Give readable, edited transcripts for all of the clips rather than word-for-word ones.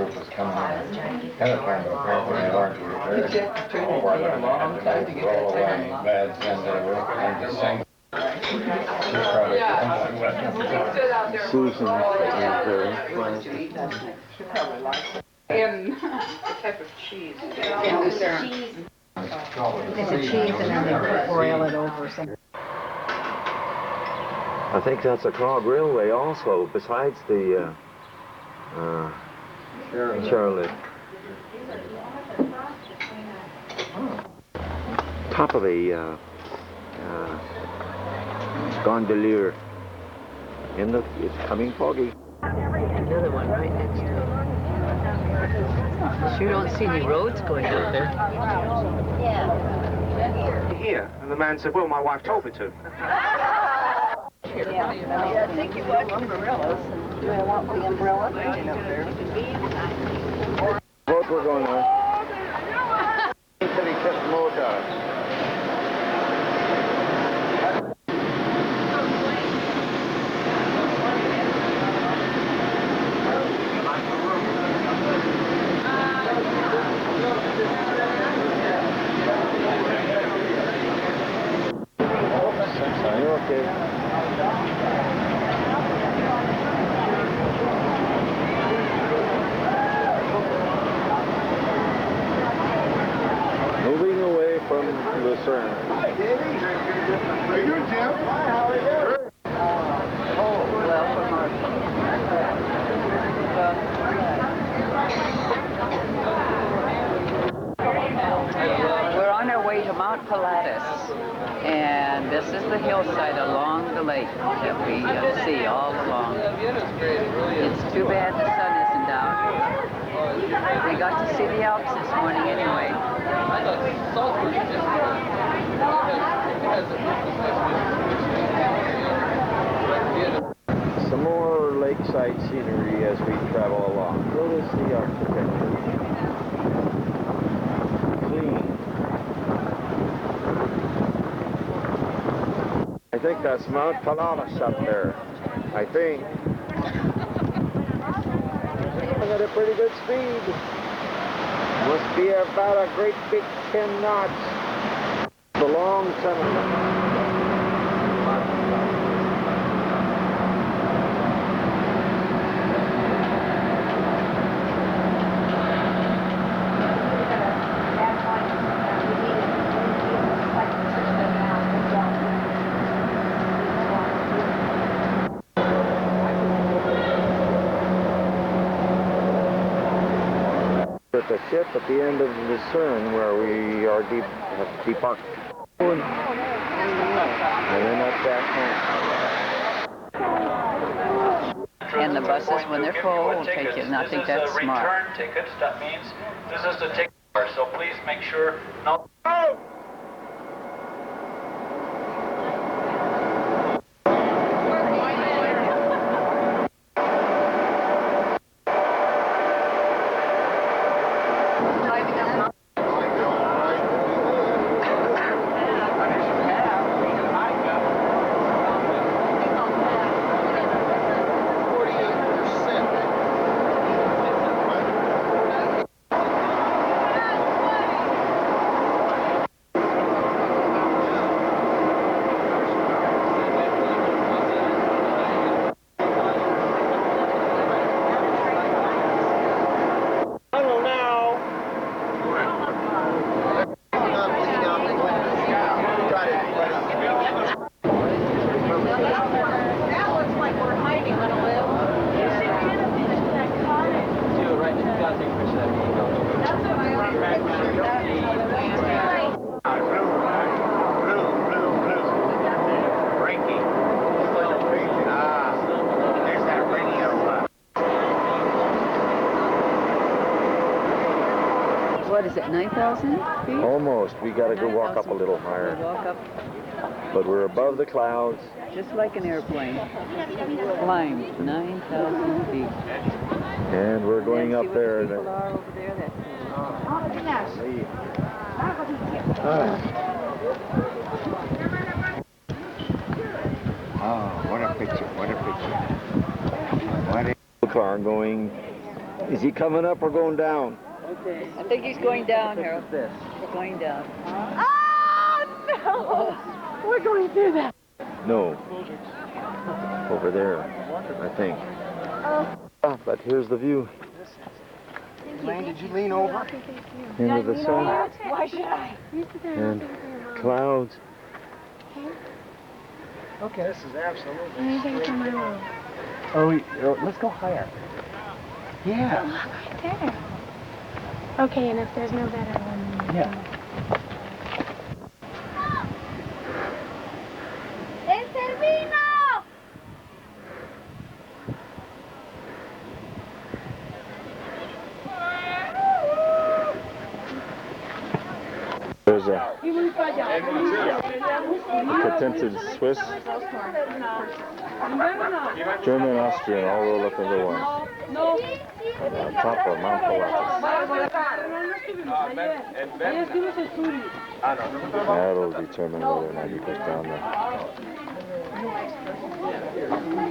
group was coming in, penetrating the car when they weren't repaired. Where they're going to roll away beds and to sing. Susan is very funny. And the type of cheese. It's a cheese and then they broil it over some. I think that's a clog railway also, besides the Charlotte. Top of a gondolier. It's coming foggy. Another one right next to it. Sure don't see any roads going out there. Here, and the man said, well, my wife told me to. I think you want umbrellas. Do I want the umbrella? Boat we're going on. Until he kissed Moda. Moving away from Lucerne. Hi, Davey. How you doing, Jim? Hi, how are you? We're on our way to Mount Pilatus, and this is the hillside along the lake that we see all along. It's too bad the sun isn't out. We got to see the Alps this morning anyway. Some more lakeside scenery as we travel along. Notice the architecture. Clean. I think that's Mount Pilatus up there. I think. At a pretty good speed. Must be about a great big 10 knots. The long tunnel. At the ship at the end of Lucerne where we are deparked. And then up back home. And the buses, when they're full, will take you, and I think that's smart. Return tickets, that means this is the ticket bar, so please make sure no. What is it, 9,000 feet? Almost. We got to go walk up a little higher. Walk up, But we're above the clouds. just like an airplane. Climbed 9,000 feet. And we're going up there. And people are over there. Oh, what a picture, what a picture. What a car going Is he coming up or going down? Okay. I think he's going down, Harold. This. Going down. Oh, no! We're going through that. No. Over there, I think. Ah, but here's the view. Elaine, did you lean over? Into the sun Why should I? and clouds. Okay, this is absolutely. Anything from my room. Oh, let's go higher. Yeah. Right there. Okay, and if there's no better one. Yeah. There's a contented Swiss, German, Austrian, all rolled up into one. On top of Mount Pilatus. That'll determine whether or not you get down the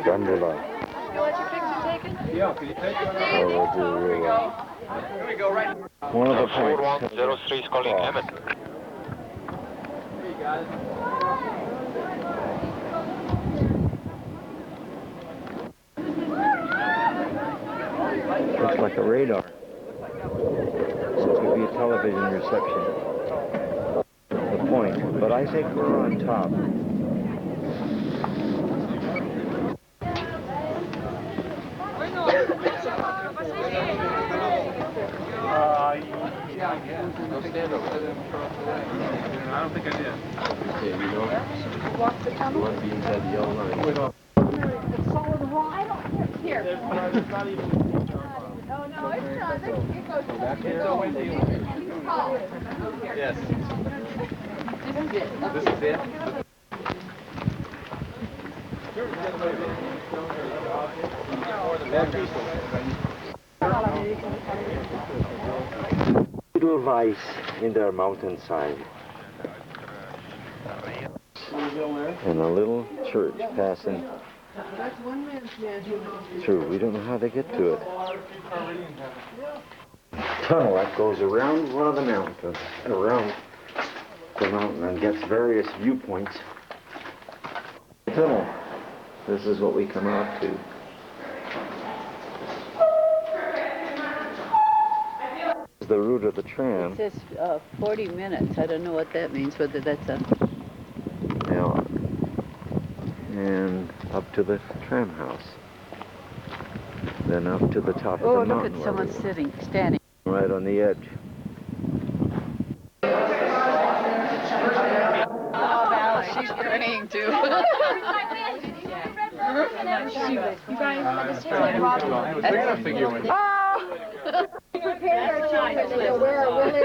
gondola. You want your picture taken? Yeah, can you take one? Or we'll do real well. Here we go, right. One of the points. 4103 is calling Emmett. Looks like a radar. So it could be a television reception. The point. But I think we're on top. Yeah, I guess. Go stand over there. I don't think I did. Okay, you know, Walk the tunnel. you want to be inside the yellow line. It's solid wall. I don't here. It's not even. No, it's not. It goes It's always the Yes. This is it. Little vice in their mountainside. And a little church passing through. We don't know how they get to it. Tunnel that goes around one of the mountains and around the mountain and gets various viewpoints. Tunnel. This is what we come out to. The route of the tram. It says 40 minutes. I don't know what that means, whether that's a... Now, and up to the tram house. Then up to the top Oh, of the look mountain. at someone sitting, standing. Right on the edge. Oh, she's praying too. Prepare your children to wear a willy.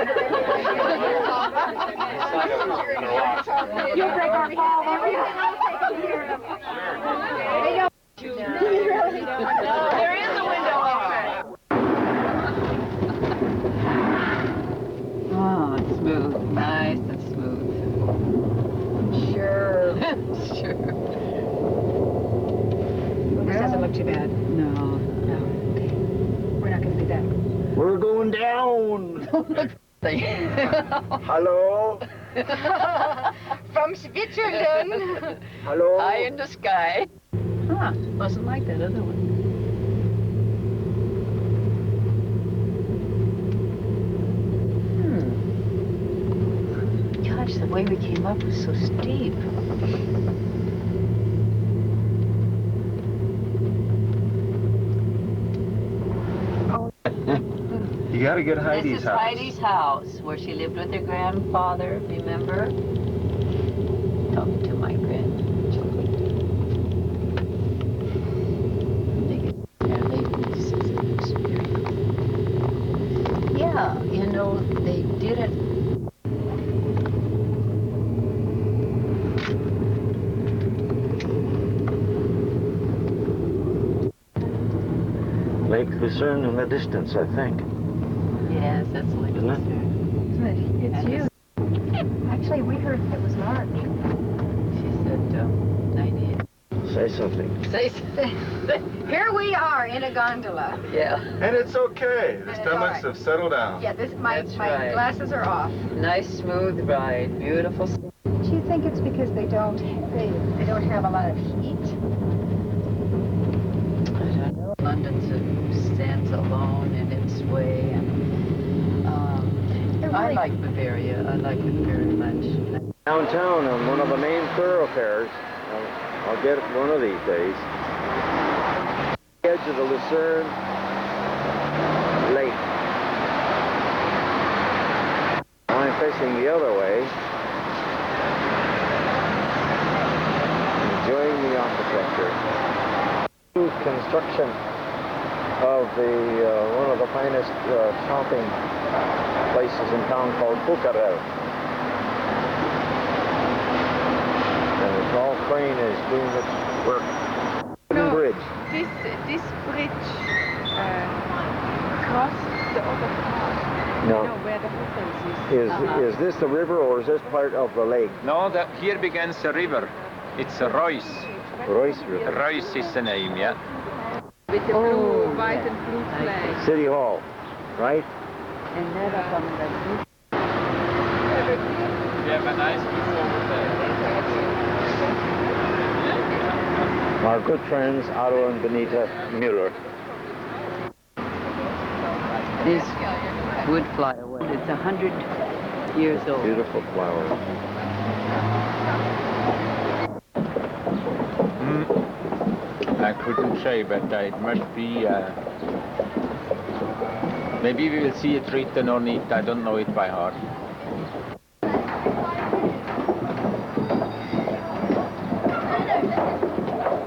You'll break our fall. Everything else taken care of. They don't. They're in the window already. Oh, it's smooth. Nice and smooth. Sure. Sure. This doesn't look too bad. No. Okay. We're not going to do that. We're going down! Hello? From Switzerland. Hello? High in the sky. Huh. Wasn't like that other one. Gosh, the way we came up was so steep. You gotta get Heidi's This is house. Heidi's house, where she lived with her grandfather, remember? Talking to my grandchildren. Yeah, you know, they did it. Lake Lucerne in the distance, I think. Yes, that's like Isn't it? It's you. Actually, we heard it was March. She said 98. Say Say something. Say Here we are in a gondola. yeah. And it's okay. The it's stomachs all right. have settled down. Yeah, my That's right. glasses are off. Nice smooth ride. Beautiful. Do you think it's because they don't have a lot of heat? I don't know. London stands alone in its way, and I like Bavaria. I like it very much. Downtown on one of the main thoroughfares. I'll get it one of these days. Edge of the Lucerne Lake. I'm facing the other way, enjoying the architecture. Construction of one of the finest shopping places in town called Bucharest. And the tall crane is doing its work. Wooden bridge. This bridge crosses the other part. No. You know where the hotel is. Is this the river or is this part of the lake? No, here begins the river. It's a Reuss. Royce River. Reuss is the name, yeah. With the blue, white and blue flag. City Hall, right? And then up on the We have a nice view over there. Our good friends Otto and Benita Mueller. These wood flyaway. It's 100 years old. Beautiful flower. I couldn't say, but it must be. Maybe we will see it written on it. I don't know it by heart.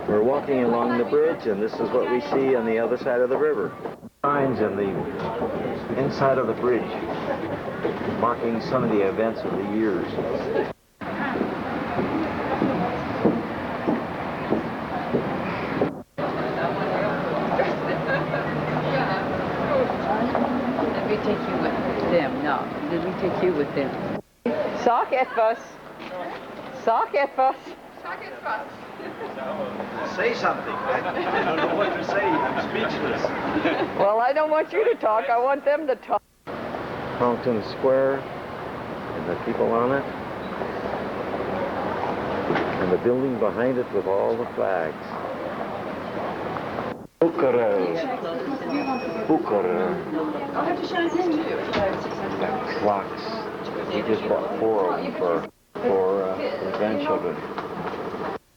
We're walking along the bridge, and this is what we see on the other side of the river. Signs in the inside of the bridge, marking some of the events of the years. Let me take you with them. No, let me take you with them. Sak etwas. Sak etwas. Say something. I don't know what to say. I'm speechless. Well, I don't want you to talk. I want them to talk. Fountain Square, and the people on it, and the building behind it with all the flags. Bucharest. Bucharest. The clocks. We just bought 4 of them for grandchildren.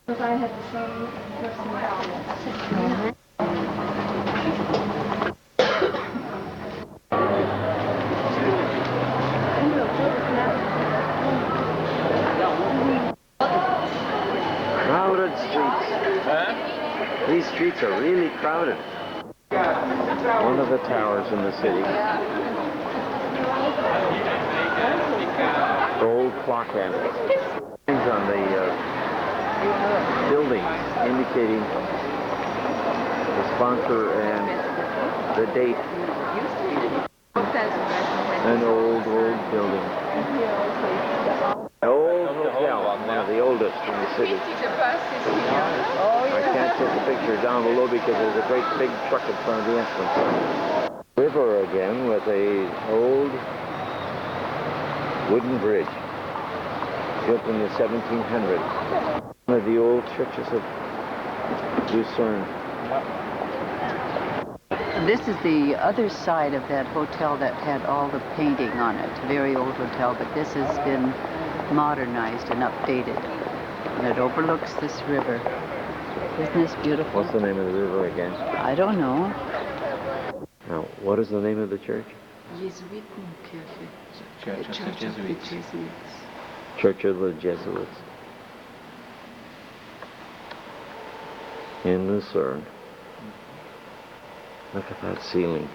Because I had the same personality. Crowded streets. These streets are really crowded. One of the towers in the city. Gold clock handle. Things on the building indicating the sponsor and the date. An old building. Old hotel, one of the oldest in the city. I can't put the picture down below because there's a great big truck in front of the entrance. River again with a old wooden bridge built in the 1700s. One of the old churches of Lucerne. This is the other side of that hotel that had all the painting on it. Very old hotel, but this has been modernized and updated. And it overlooks this river. Isn't this beautiful? What's the name of the river again? I don't know. Now, what is the name of the church? Jesuitenkirche. Church of the Jesuits. Church of the Jesuits. In Lucerne. Look at that ceiling.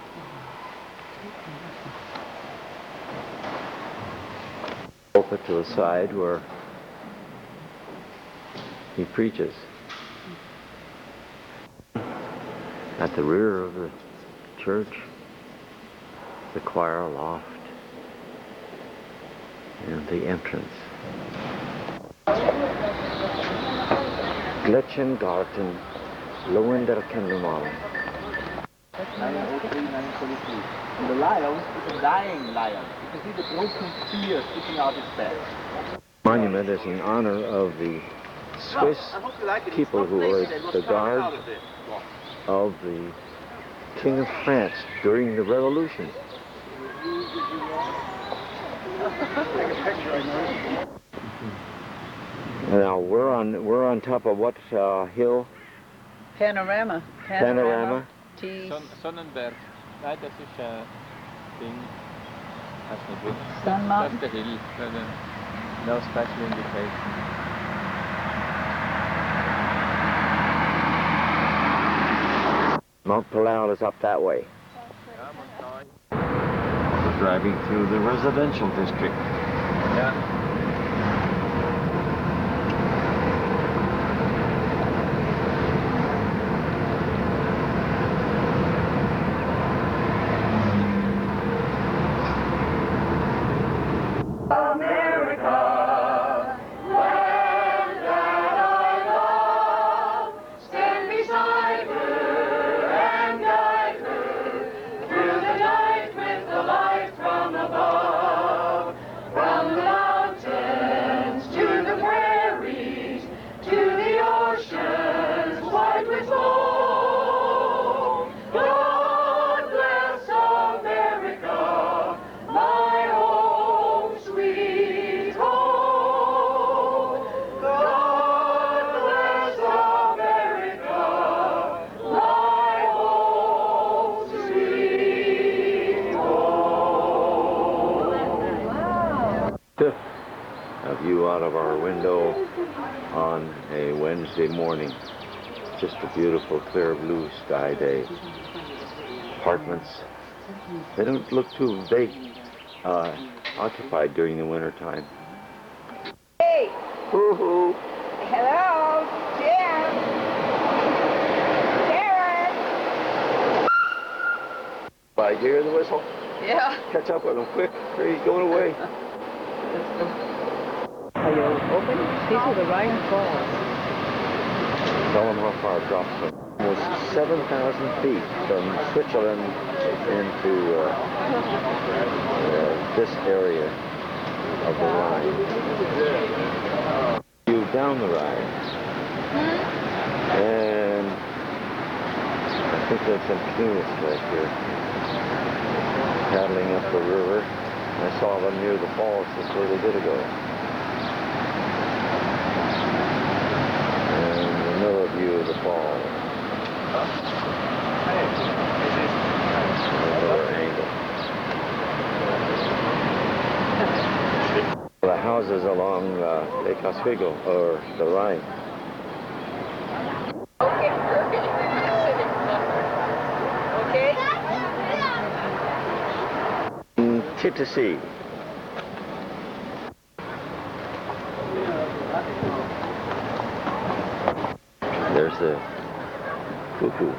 Open to the side where he preaches. At the rear of the church, the choir loft and the entrance. Gletchengarten, Lowenderkennemal. 903, 923. And the lion is a dying lion. You can see the broken spear sticking out its back. Monument is in honor of the Swiss people who were the guard of the King of France during the Revolution. Now we're on top of what hill? Panorama. Panorama. T. Sonnenberg. Nein, das ist Ding. Weiß nicht wo. Sun Mountain. That's the hill. No special indication. Mount Palau is up that way. We're driving through the residential district. Yeah. A view out of our window on a Wednesday morning. Just a beautiful clear blue sky day. Apartments. They don't look too big, occupied during the winter time. Hey! Hoo-hoo! Hello! Jim! Karen! I hear the whistle. Yeah. Catch up with them quick. He's going away. Are you open? These are the Rhine Falls. Tell them how far it drops from. Almost 7,000 feet from Switzerland into this area of the Rhine. You down the Rhine. And I think there's some canoeists right here paddling up the river. I saw them near the falls just a little bit ago. And another view of the falls. Another angle. The houses along Lake Oswego, or the Rhine. To see. There's the cuckoo.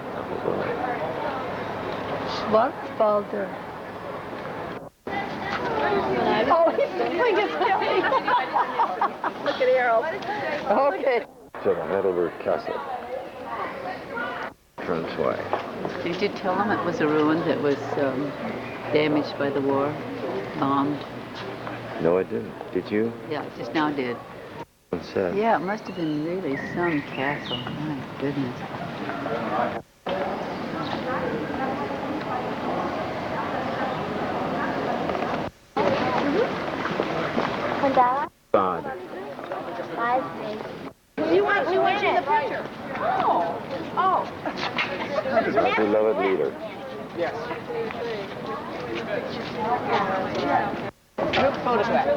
Schwarzwalder. Oh, he's doing his Look at Harold. Okay. To the Heidelberg Castle. Transway. Did you tell them it was a ruin that was damaged by the war? Bombed? No, I didn't. Did you? Yeah, just now did. Said. Yeah, it must have been really some castle. My goodness. God. We want you in the picture. Oh. Beloved leader. Yes. Group photograph.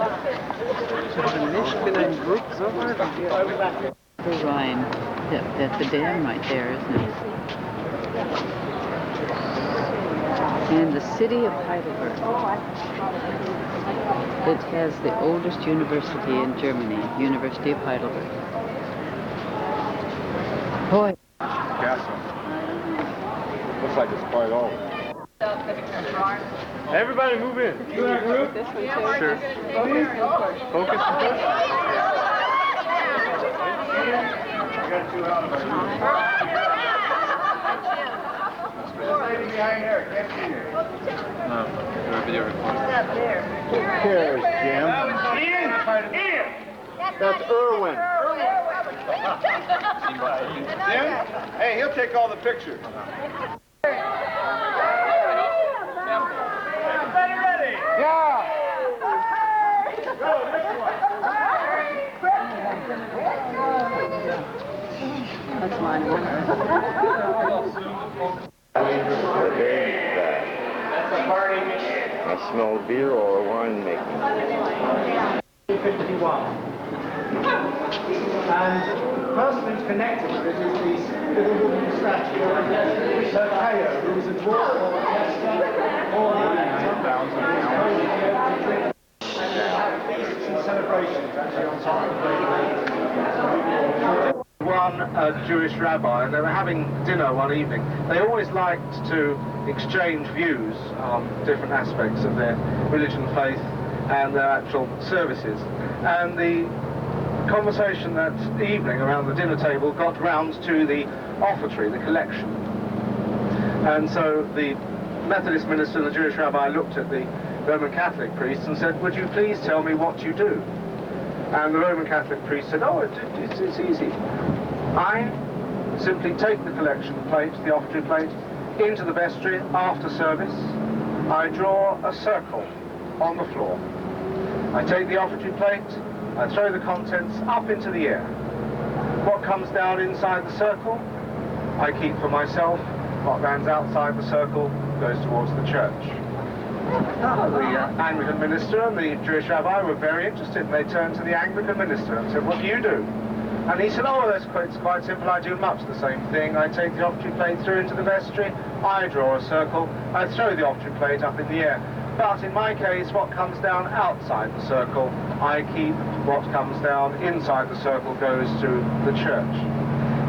The Rhine. That's the dam right there, isn't it? And the city of Heidelberg. It has the oldest university in Germany, University of Heidelberg. Boy. Castle. Looks like it's quite old. Everybody move in. You want to group? Sure. Focus. got two out of it. This lady behind there, can't see her. No, you're a video recorder. Who cares, Jim? Ian! Ian! That's Irwin. Jim? Hey, he'll take all the pictures. Everybody ready? Yeah! Go, this one. That's mine. That's a party. I smell beer or wine making. 51. And the person who's connected with it is this little wooden statue of Teo, who was a dwarf or a jester or feasts and celebrations actually on top of one Jewish rabbi, and they were having dinner one evening. They always liked to exchange views on different aspects of their religion, faith, and their actual services. And the conversation that evening around the dinner table got round to the offertory, the collection. And so the Methodist minister and the Jewish rabbi looked at the Roman Catholic priest and said, "Would you please tell me what you do?" And the Roman Catholic priest said, "Oh, it's easy. I simply take the collection plate, the offertory plate, into the vestry after service. I draw a circle on the floor. I take the offertory plate, I throw the contents up into the air. What comes down inside the circle, I keep for myself. What lands outside the circle goes towards the church." The Anglican minister and the Jewish rabbi were very interested, and they turned to the Anglican minister and said, "What do you do?" And he said, "Oh, it's quite simple. I do much the same thing. I take the offertory plate through into the vestry, I draw a circle, I throw the offertory plate up in the air. But in my case, what comes down outside the circle, I keep. What comes down inside the circle goes to the church."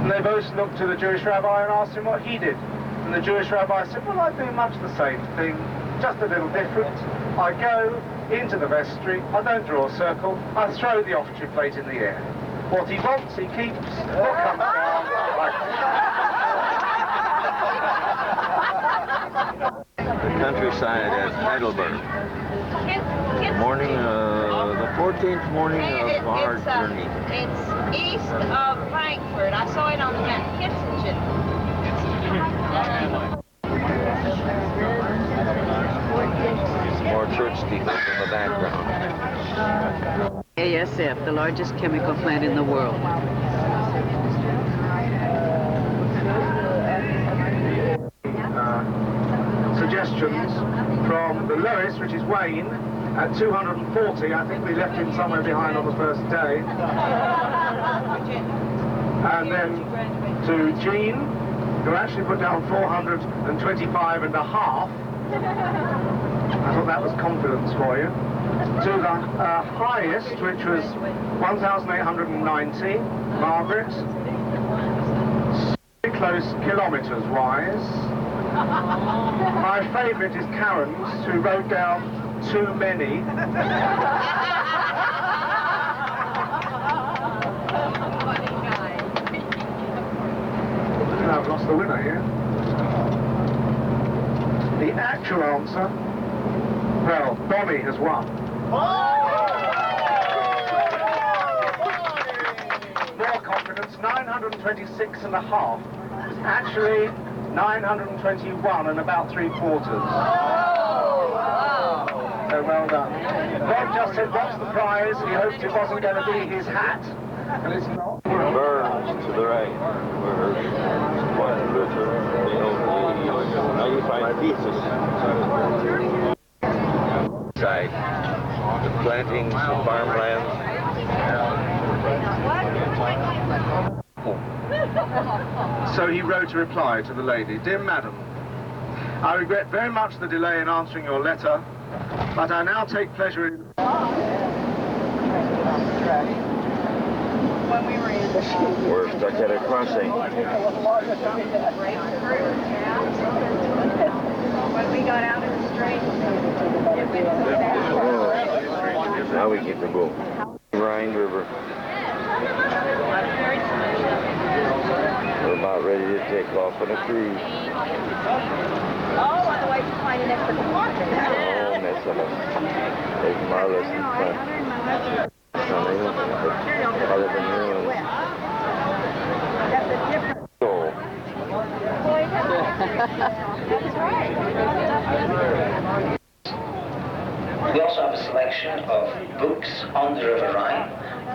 And they both looked to the Jewish rabbi and asked him what he did. And the Jewish rabbi said, "Well, I do much the same thing, just a little different. I go into the vestry, I don't draw a circle, I throw the offertory plate in the air. What he wants, he keeps. What comes down, The countryside at Heidelberg. Morning, the 14th morning of our journey. It's east of Frankfurt. I saw it on the map. Kitzingen. More church steeples in the background. ASF, the largest chemical plant in the world. Suggestions from the lowest, which is Wayne, at 240. I think we left him somewhere behind on the first day. And then to Jean, who actually put down 425 and a half. I thought that was confidence for you. To the highest, which was 1,890, Margaret. Very close kilometres-wise. My favourite is Karen's, who wrote down too many. I've lost the winner here. The actual answer, well, Bonnie has won. More confidence, 926 and a half. It's actually 921 and about 3/4. So well done. Bob just said, "What's the prize?" He hoped it wasn't going to be his hat, and it's not. Burns to the right. We're quite richer. Now you find pieces. Side. The plantings, the farmlands. So he wrote a reply to the lady. "Dear Madam, I regret very much the delay in answering your letter, but I now take pleasure in..." We're stuck at a crossing. When we got out of the street. Oh, now we get to go. Rhine River. ready to take off on a cruise. Oh, otherwise you find an extra compartment. Oh, mess of us. There's marvelous in front. Stunning, but other than ruins. That's a different. So, That's right. We also have a selection of books on the River Rhine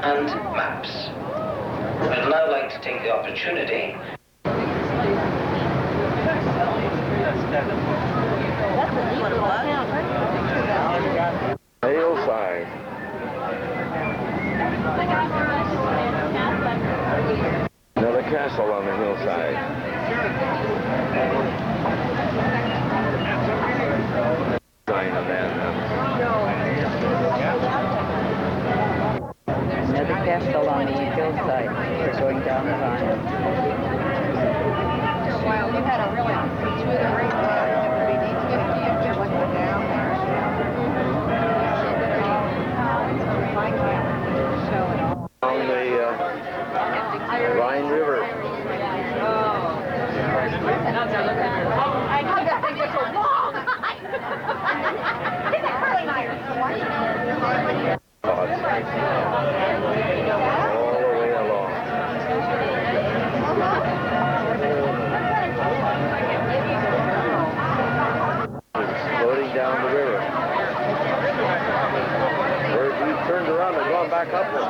and maps. I'd now like to take the opportunity the hillside. Another castle on the hillside. Sign of that. There's another castle on the hillside. We're going down the Rhine. Well, you had a really smooth and great day. It would be neat to get a key if you're looking down there. My camera show it all. On the Rhine River. I know that thing was so long. It's a curling iron. All the way along. It's floating down the river. We turned around and gone back upward.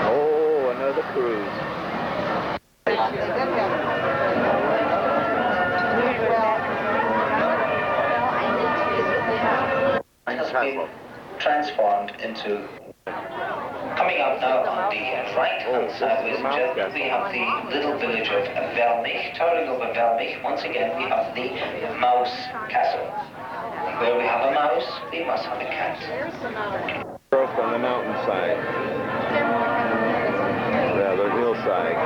Oh, another cruise. has been transformed into. Coming up now on the right-hand side, ladies and gentlemen, we have the little village of Velmich. Towering over Velmich, once again, we have the Mouse Castle. And where we have a mouse, we must have a cat. Earth on the mountainside. Yeah, the hillside.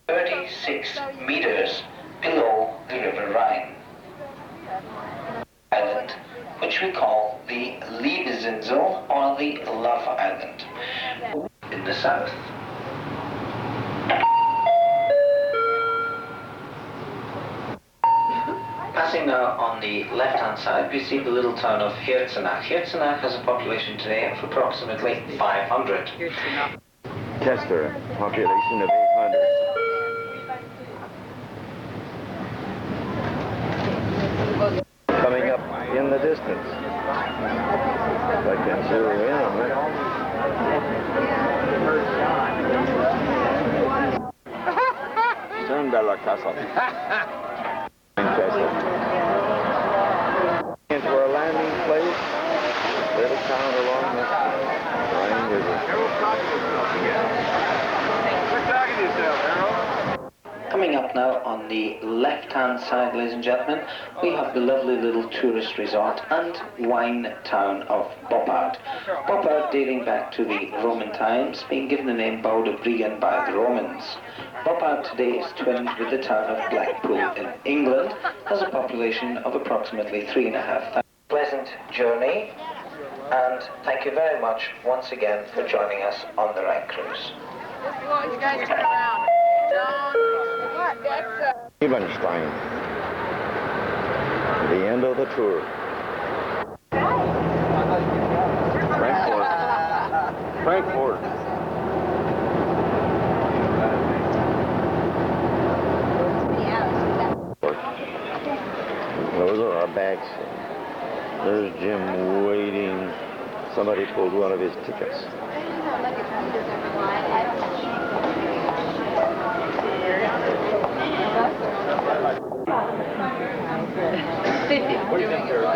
36 meters below the River Rhine. Island, which we call the Liebesinsel or the Love Island. In the south. Passing now on the left-hand side, we see the little town of Herzenach. Herzenach has a population today of approximately 500. Chester, population of 800. Coming up in the distance. If I can zero in on it. Son de la casa. Into our landing place, little town along the Rhine River. Coming up now on the left-hand side, ladies and gentlemen, we have the lovely little tourist resort and wine town of Boppard. Boppard dating back to the Roman times, being given the name Baudebrigen by the Romans. Boppard today is twinned with the town of Blackpool in England, has a population of approximately 3,500. Pleasant journey, and thank you very much once again for joining us on the Rhine Cruise. You guys turn around. Ebenstein. The end of the tour. Frankfurt. Frankfurt. Those are our bags. There's Jim waiting. Somebody pulled one of his tickets.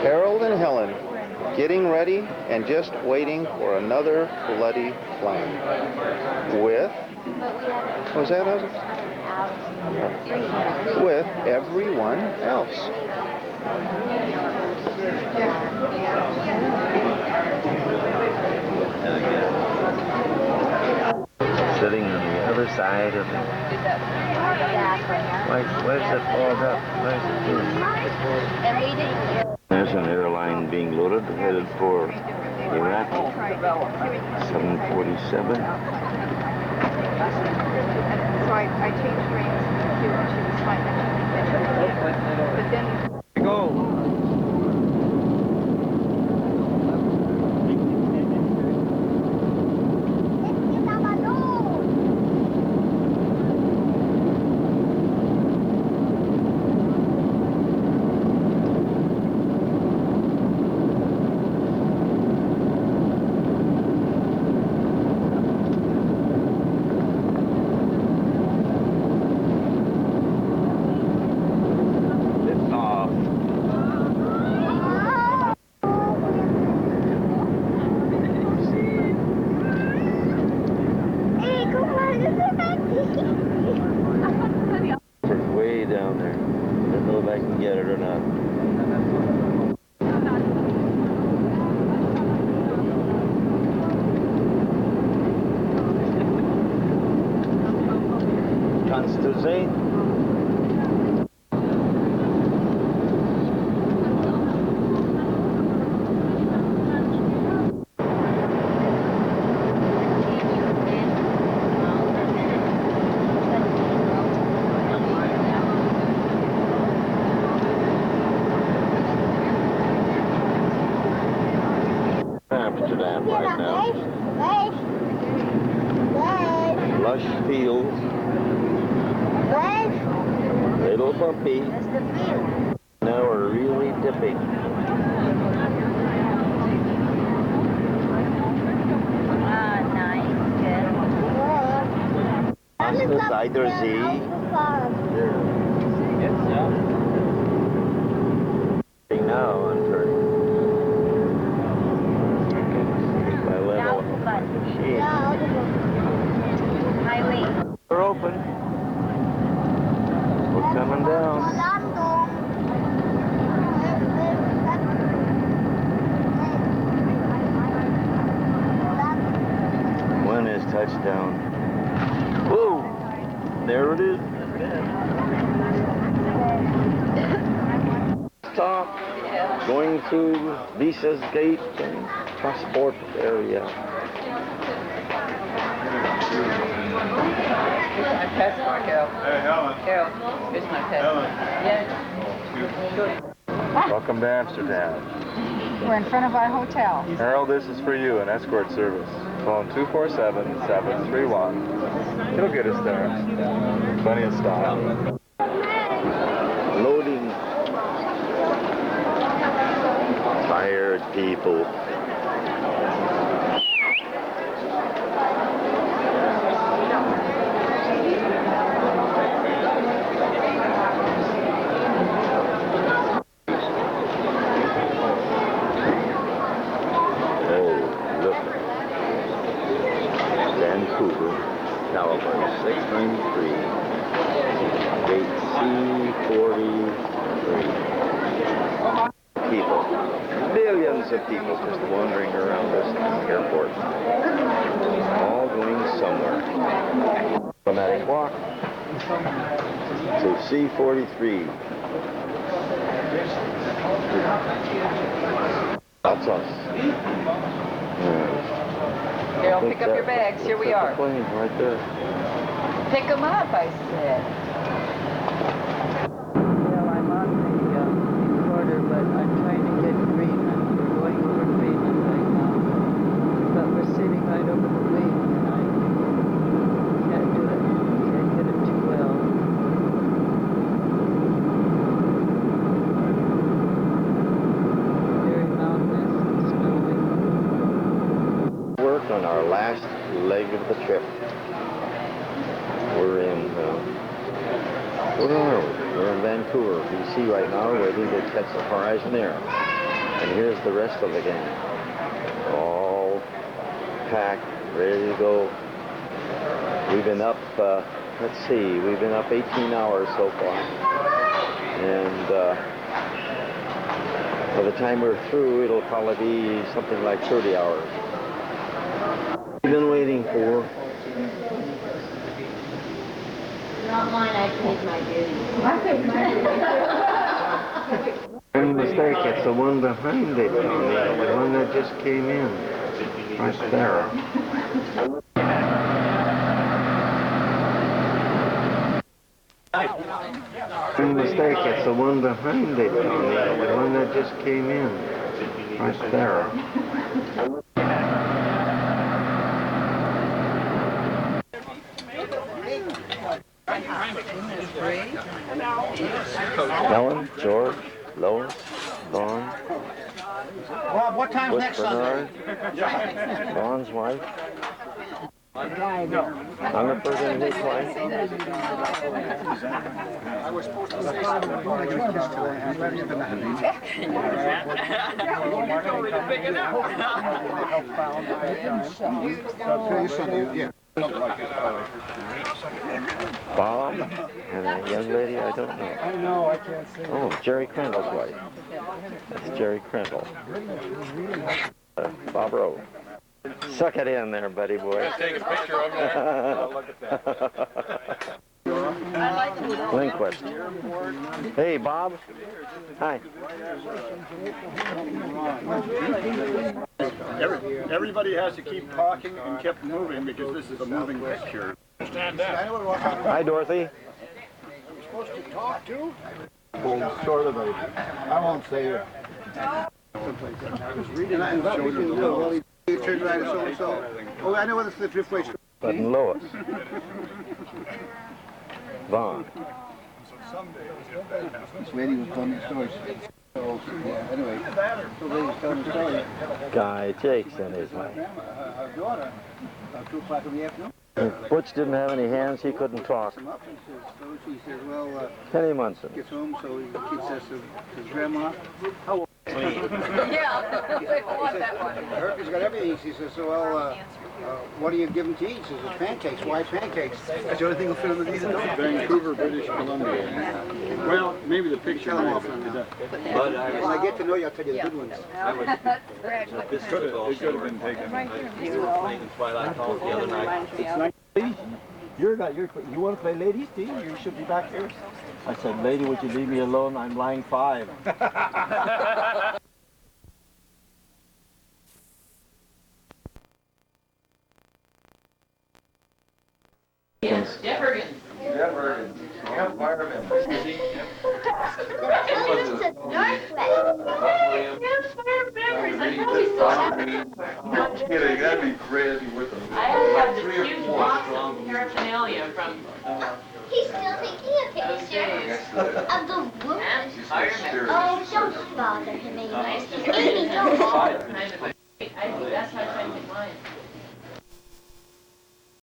Harold and Helen getting ready and just waiting for another bloody flame. With, what was that? With everyone else. Sitting on the other side of the... Where's it pulled up? Where's it doing? There's an airline being loaded, headed for Iraq. 747. And so I changed reins to cute, and she was fine. But then Go. It's way down there. I don't know if I can get it or not. Kannst du sehen? Amsterdam right now. Lush fields. Little bumpy. Now we're really dipping. That's the Cider Z. Now on turning. By level. We're open. We're coming down. When is touchdown? Whoa! There it is. Stop. Going through Lisa's Gate and Passport area. Here's my passport, Carol. Hey, Helen. Carol, here's my passport. Yeah. Welcome to Amsterdam. we're in front of our hotel. Harold, this is for you, an escort service. Phone 247-731. It'll get us there. Plenty of stop. Loading. Tired people. Vancouver, California, 693, gate C43. People, millions of people just wandering around this airport, all going somewhere. Automatic walk to C43. That's us. Carol, pick up your bags. Here we are. Plane right there. Pick them up, I said. Well, I'm on the recorder, but I'm trying to get Greenland. We're going over Greenland right now. But we're sitting right over the wing, and I can't do it. Can't get it too well. Very mountainous and snowy. Work on our last leg of the trip. We're in, where are we? We're in Vancouver, BC right now, waiting to catch the horizon air. And here's the rest of the gang. All packed, ready to go. We've been up, let's see, we've been up 18 hours so far. And by the time we're through, it'll probably be something like 30 hours. We've been waiting for. Not mine, I paid my dues. Any mistake, it's the one behind it, the one that just came in. Right there. the one behind it, Tony. The one that just came in. Right there. Helen, George, Lois, Vaughn. Bob, what time's Bush next Bernard, Sunday? Vaughn's wife. Hungerford and his wife. I was supposed to say something about a kiss today. I'm ready for that. You told me to pick it up. Yeah. Bob and a young lady I don't know. I know, I can't say. Oh, Jerry Crandall's wife. That's Jerry Crandall. Bob Rowe. Suck it in there, buddy boy. Take a picture of there. Oh, look at that. Lindquist. Hey, Bob. Hi. Everybody has to keep talking and keep moving because this is a moving picture. Stand up. Hi, Dorothy. We're supposed to talk too? Well, sort of. I won't say it. You turn right at so-and-so. Oh, I know what it's the driftway. Button Lois. Vaughn. This lady was telling me a story. So, yeah, anyway, so lady was telling me a story. Guy Jakes and his wife. Our daughter, about 2 o'clock in the afternoon. If Butch didn't have any hands, he couldn't talk. So she says, well, Penny Munson. gets home, so the kid says to his grandma, how old? Yeah, they want that one. Hercules got everything. She says, so, well, what do you give him to eat? She says, pancakes. Why pancakes? That's the only thing he'll fit him to eat. Vancouver, British Columbia. Well, maybe the picture might have been today. But when I get to know you, I'll tell you the good ones. It could have been taken. It's like, you want to play ladies, Dean? You should be back here. I said, lady, would you leave me alone? I'm line 5. Yes, Jeff Ergen. Jeff Ergen. Campfireman. No kidding, that'd be great if you with them. I have this huge box of paraphernalia from He's still taking a those days. of the woman. Fireman. Oh, don't bother him anymore. Nice to Amy, don't bother. I think that's how I try to